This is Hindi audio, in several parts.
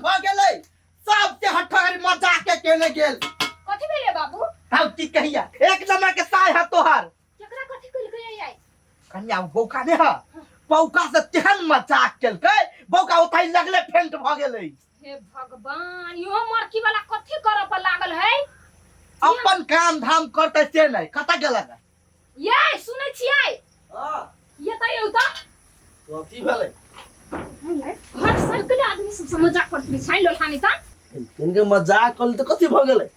भ गेलै सबसे हठर मजाक के केने गेल कथि भेले बाबू हम की कहिया एक नंबर के साय है तोहर केकरा कथि कइल गई आई कन्या बौका ने हा बौका से तेहन मजाक केलकै बौका ओतै लगले फेंट भ गेलै हे भगवान यो मरकी वाला कथि करब पर लागल है अपन काम धाम करते से नहीं कता गेला ये सुनै छियै हां ये त यौ त कथि भेलै हर साल आदमी सब मजाक करते छाइन लो खानी त इनके मजाक कल तो कथि भ गेलै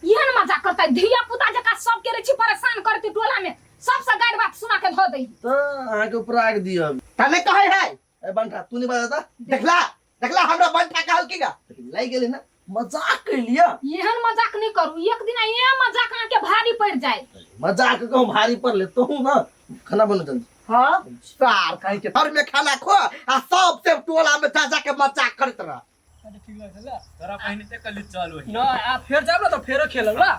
यहन मजाक करता धिया पुता जका सब के रछि परेशान करते टोला में सबसे गाड़ बात सुना के ध दई तो आहा के ऊपर आग दियो तने कहे है ए बंठा तू नहीं बता देखला देखला हमरा बंठा कहल की गा लाई गेले ना मजाक कर लिया यहन मजाक नहीं करू एक दिन ये मजाक आके भारी पड़ जाए मजाक को भारी पर ले तो ना खाना बनो जल्दी हां सार कहीं के घर में खाना खो आ सबसे टोला में जा के मजाक करत रह अरे ठीक लागला तोरा पहिने ते कल चालू है ना आ फेर जाब ना तो फेरो खेलब ना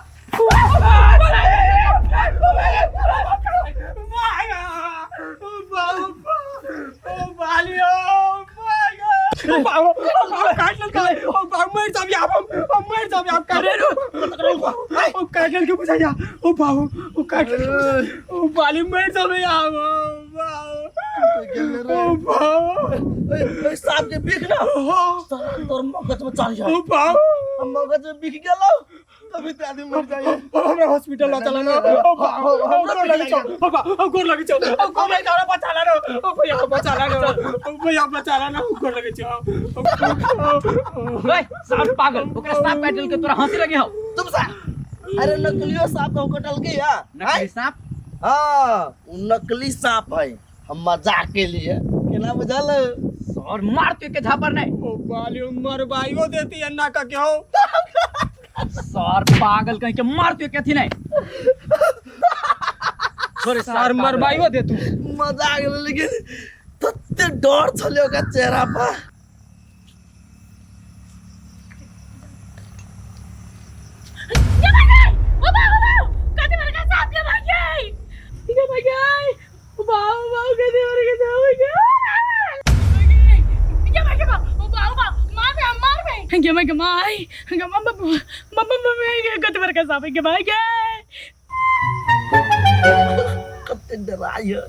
साहब के बिक ना तोर मगज में चल जा मगज में बिक गेलो तभी तो आदमी मर जाए हमरा हॉस्पिटल ला चला ना गोर लगे छौ गोर लगे छौ कोई तारा बचा ला रो भैया बचा ला रो भैया बचा ला ना गोर लगे छौ ओए सांप पागल ओकरा सांप काटल के तोरा हंसी लगे हो तुम सा अरे नकलियो सांप को कटल के या नकली सांप हां नकली सांप है हम मजाक के लिए केना बुझल और मारते के झापर नहीं ओ बालियो मरवाइयो देती अन्ना का क्या हो सर पागल कहीं के मारते के थी नहीं छोरे सर मरवाइयो दे तू मजाक लेकिन तत्ते डर छलियो का चेहरा पर कत्ते डराई है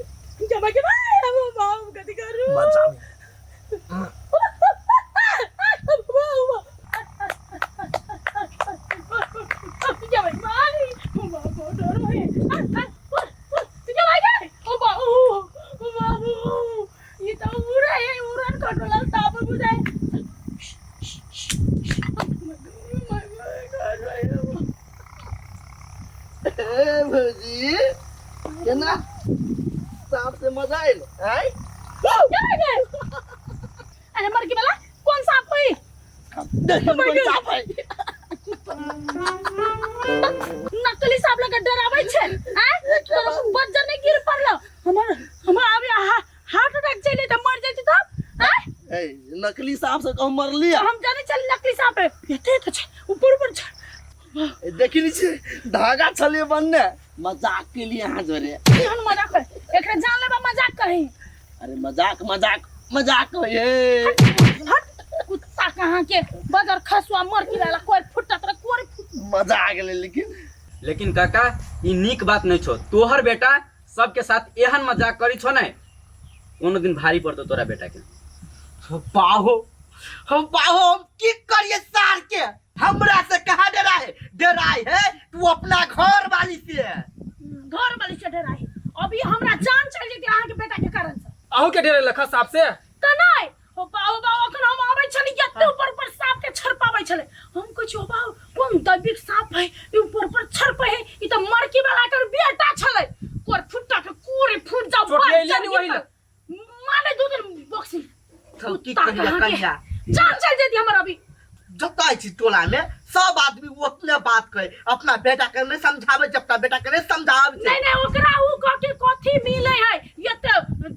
भौजी केना सांप से मजा आइल हैं अरे मर के वाला कौन सांप है देखो कौन सांप है नकली सांप लगा डरावे छे हैं तोरा बज्जर नहीं गिर पड़लो हमर अभी हार्ट अटैक चले त मर जैती तो हैं ए नकली सांप से कहो मर लिया हम जाने चल नकली सांप है एते तो छे ऊपर छे देखी नीचे धागा छलिए बनने मजाक के लिए यहाँ जोरे केहन मजाक है एकरा जान लेबा मजाक कही अरे मजाक मजाक मजाक हो ये हट कुत्ता कहां के बजर खसुआ मर की वाला कोई फुटत रे कोई मजा आ गेले लेकिन काका ई नीक बात नहीं छो तोहर बेटा सबके साथ एहन मजाक करी छो नहीं कोनो दिन भारी पड़तो तोरा बेटा के बाहो हम की करिए सार के हमरा से कहा डराई है तू अपना घर वाली से डराई अभी हमरा जान चल जेती आहा के बेटा के कारण से आहू के डेरे लखा सांप से त नहीं ओ बाऊ अखन हम आबै छली एते ऊपर सांप के छरपाबै छले हम कह बाऊ कोन दबिक सांप है ई ऊपर छरपै है ई त मरकी वाला कर बेटा छले कोर फुट्टा के कोरे फुट जाओ चोट ले लिया नहीं वही माने दो दिन बॉक्सिंग की कहिया जान चल जेती हमर अभी जता छी टोला में सब आदमी ओतने बात कहे अपना बेटा के नहीं समझावे जब तक बेटा के नहीं समझावे नहीं ओकरा उ कह के कथि मिले है ये त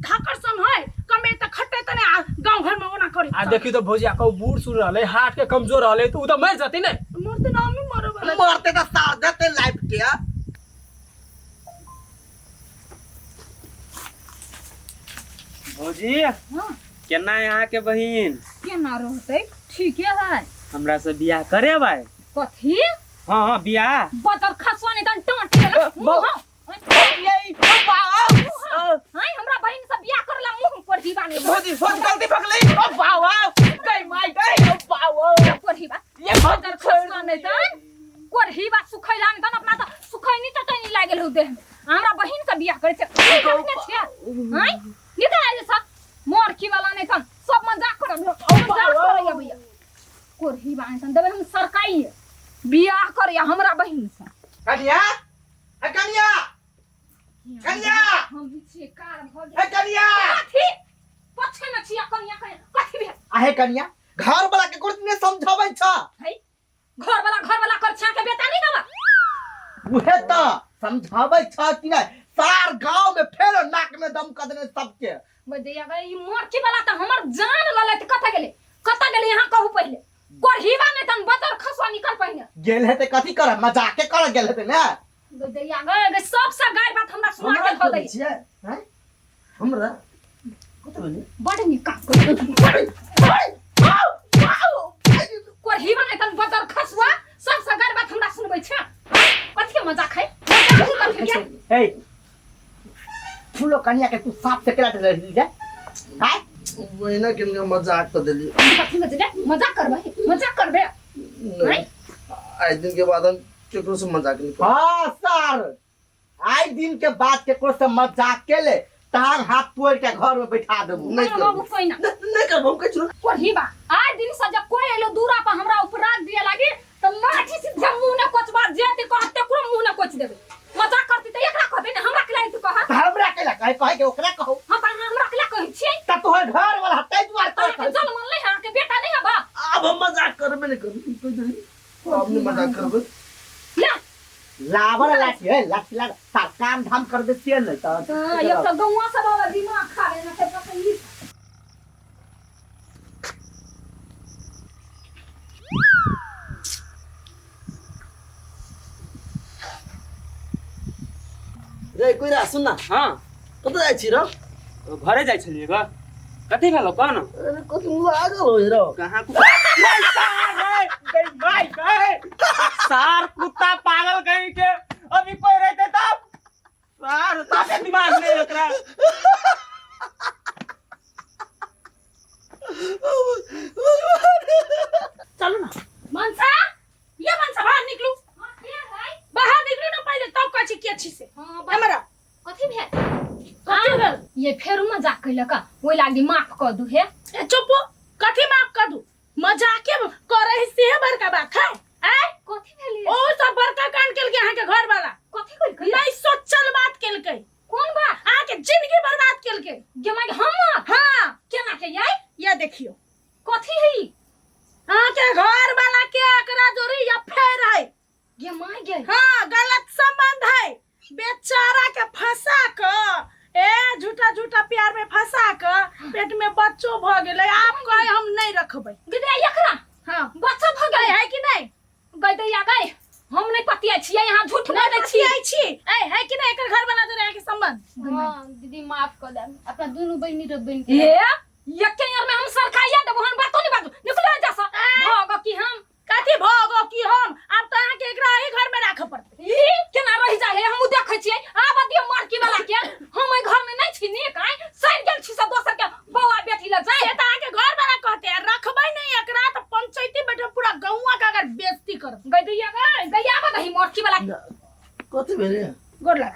धाकर सम है कमे त खट्टे तने गांव घर में ओना करी आ देखी तो भौजिया को बूढ़ सुन रहले हार्ट के कमजोर रहले तो उ तो मर जती नहीं मरते ना हम मरो वाला मरते त साथ देते लाइफ के भौजी हां केना यहाँ के बहिन केना रहते ठीक है हमरा से बियाह करे भाई। कथी हां हां बियाह बदर खसवा नहीं तन टांट के मुंह यही हाय हमरा बहन से बियाह करला मुंह पर दीवाने भौजी गलती पकड़ी। ओ बाबा गई माई गई। ओ बाबा कोढ़ी बा ये बदर खसवा नहीं तन कोढ़ी बा सुखैला नहीं तन अपना तो सुखैनी तो नहीं लागल हो देह हमरा बहन से बियाह करे छे देखने छिया हाय निकल आइ सब मोर की वाला नहीं तन सब मजाक करब मजाक करैया भैया कोढ़ी बा सन देबे हम सरकाई बियाह करैया हमरा बहन से कनिया ए कनिया कनिया हम बिछे कार भ ए कनिया कथी पछे में छिया कनिया कथी भे आहे कनिया घर वाला के कुछ ने समझाबै छ है घर वाला कर छा के बेटा नहीं बाबा उहे त समझाबै छ कि नहीं सार गांव में फेर नाक में दम क देने सबके बदैया गई मोरकी वाला त हमर जान ललत कत गेले यहां कहू पहले कोढ़ीवा ने तन बदर खसवा निकल पहिने गेल हेते कथी कर मजाके कर गेल हेते ने बदैया गई सब गाय बात हमरा सुना के खो दै छियै हैं हमरा कत बोली बड़ निका कोढ़ीवा ने तन बदर खसवा सब गाय बात हमरा सुनबै छ कथी मजाक है कथी के ए फूलो कनिया के तू साफ से केला दे जा हैं वहीना किनका मजाक कर देली कथी मजाक करबे नहीं आज दिन के बाद हम केकरो से मजाक नहीं हां सर आज दिन के बाद केकरो से मजाक के ले टांग हाथ तोड़ के घर में बैठा देबू नहीं बाबू कोई ना नहीं करबो कछ कोढ़ीवा आज दिन से जब कोई एलो दूरा पर हमरा ऊपर राख दिए लागी त लाठी से मुंह ने कोच बात जेते कहते कुरो मुंह ने कोच देबे मजाक करती त एकरा कहबे ना हमरा के लाई तू कह हमरा के ला कहे के ओकरा कहू हां त हमरा के ला कहै छी त तोहर घर वाला तै दुआर त जल मन ले हां के बेटा नहीं हबा अब हम मजाक करबे नहीं करबे कोई नहीं हमने मजाक करबे ला लावर लाठी है लाठी ला सार काम धाम कर दे छियै नहीं त हां ये तो गौवा सब वाला दिमाग खा लेना के पकड़ी रे कोइरा सुन ना हां कत जाइ छी रो घरे जाइ छलिए ग कथी भेलो कौन अरे कथी लागल हो रो कहां गई माई गई सार कुत्ता पागल कहीं के अभी कोई रहते तब सार ताके दिमाग नहीं एकरा चलो ना मनसा ये मनसा बाहर निकलू बाहर निकलू ना पहले तब कछि के अच्छी से हमरा कथी भेल ये फेर मजाक कैला का ओइ लागी माफ कर दू हे ए चुप कथी माफ कर दू मजाके करे से बड़का बात है ए कथी भेली ओ सब बड़का कांड केल के यहां के घर वाला कथी कइल नहीं सोचल बात केल के कौन बात आ के जिंदगी बर्बाद केल के जमा हम हां केना के ये देखियो कथी है आ के घर वाला के एकरा जोरी या फेर है ये माय गे हां गलत संबंध है बेचारा के फंसा क झूठा झूठा प्यार में फंसा क पेट में बच्चो भ गेलै आप कहे हम नहीं रखबै गिदे एकरा हां बच्चा भ गेलै है कि नहीं गई दैया गई हम नहीं पतिया छियै यहाँ झूठ बोल दै छी ए है कि नहीं एकर घर वाला जोरे है के संबंध हां दीदी माफ कर दे अपना दोनों बहिनी रे बहन के ए यके यार में हम सरकाइया देबो हम बातो नहीं बाजू निकलो जा सा भागो कि हम कथी भागो कि हम अब त अहाँ के एकरा ही घर में राख पड़ते ई केना रहि जाए हम देखै छियै आब दियो मार्की वाला के हम ए घर में नहीं छी ने काई सर गेल छी सब दोसर के बौआ बेटी ल जाए त अहाँ के घर वाला कहते रखबै नहीं एकरा त पंचायती बैठे पूरा गौवा का अगर बेइज्जती कर गई दैया गई आब दही मार्की वाला कथी भेले गोर लग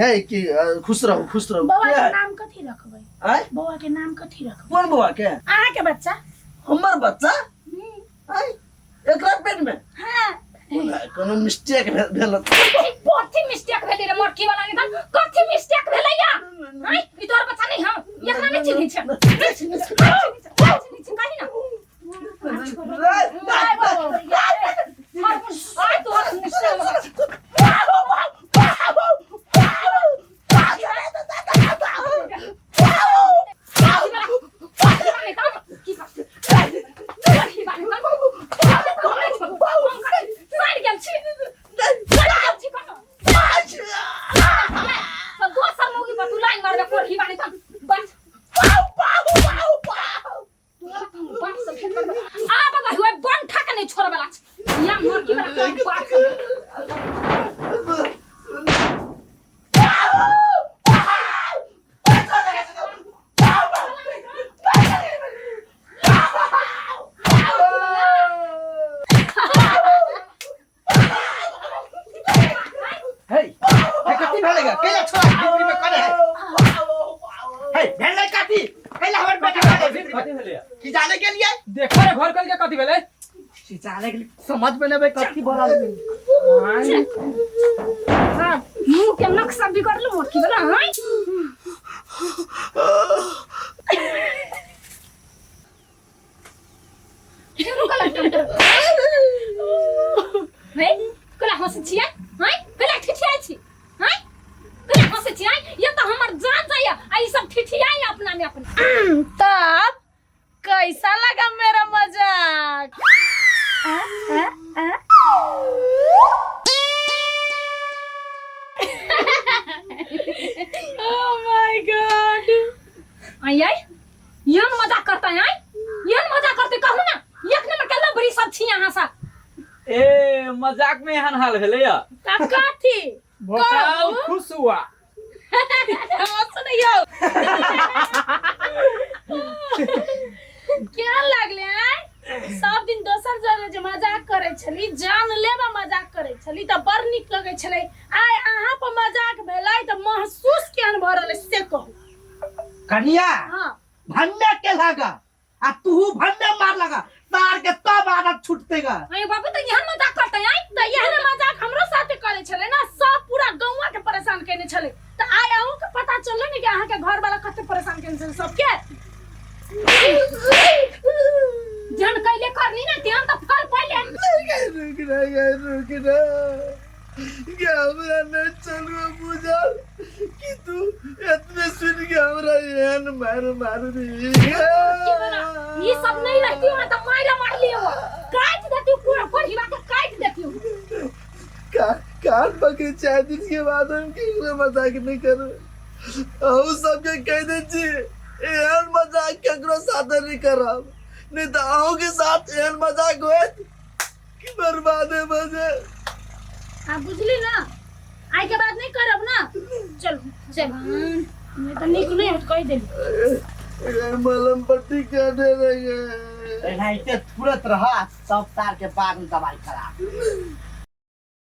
है कि खुश रहो बौआ के नाम कथी रखबै आय बौआ के नाम कथी रखबै कौन बुआ के अहाँ के बच्चा हमर बच्चा आय एकरा पेट में हां कोनो मिस्टेक भेल कथी मिस्टेक भेलै रे मोरकी वाला निधन कथी मिस्टेक भेलैया हां ई तोर बच्चा नहीं हम एकरा नहीं चिन्है छै नहीं चिन्है छै कहि ना आय बाबू आय तोर मिस्टेक पहले छोड़ ड्यूटी में करे है भेल नहीं काटी पहले हमर बेटा कथी भेलै की जाने के लिए देखो रे घर कल के कथी भेलै की जाने के लिए समझ में नहीं कथी बोला हां मुंह के नक्शा बिगड़ लो मोर की बला हां नहीं कला हंस छिया हां कला ठिठिया छी हां कला हंस छिया ये तो हमर जान जाया आई सब ठिठियाई अपना में अपन तब कैसा लगा मेरा मजाक ओह माय गॉड आई ये मजाक करता है ये मजाक करते कहू ना एक नंबर के लबरी सब छी यहां सा ए मजाक में एहन हाल भेलै या काका थी बताओ खुश हुआ सुनियो क्या लागले सब दिन दोसर जगह जे मजाक करे छली जान लेबा मजाक करे छली त बड़ निक लगे छले आय अहाँ पर मजाक भेलै त महसूस केहन भ रहले से कहू कन्या हां भन्ने के लगा आ तू भन्ने मार लगा तार के तब आदत छूटतेगा अरे बाबू तो यहन मजाक करते हैं त यहन मजाक हमरो साथे करे छले ना सब पूरा गौवा के परेशान करने छले त आय आहू के पता चलले ने कि अहाँ के घर वाला कते परेशान करने छले सबके जन कैले करनी ना ध्यान त फल पहले रुक ना क्या हमरा न चलवा बुझल कि तू इतने सुन के हमरा एहन मार दी ये सब नहीं रहती हो तो मार लियो काट देती पूरा परिवार के काट देती हूं काट पके 4 दिन के बाद हम के मजाक नहीं करो हम सबके कह दे छी एहन मजाक केकरो साथ नहीं करब नहीं तो आओ के साथ एहन मजाक होत कि बर्बाद है बजे आप बुझली ना आई के बाद नहीं करब ना चल मैं तो निक नहीं हट कह देली मलम पट्टी कर दे रहे हैं तुरंत रहा सब तार के बाद में दवाई खराब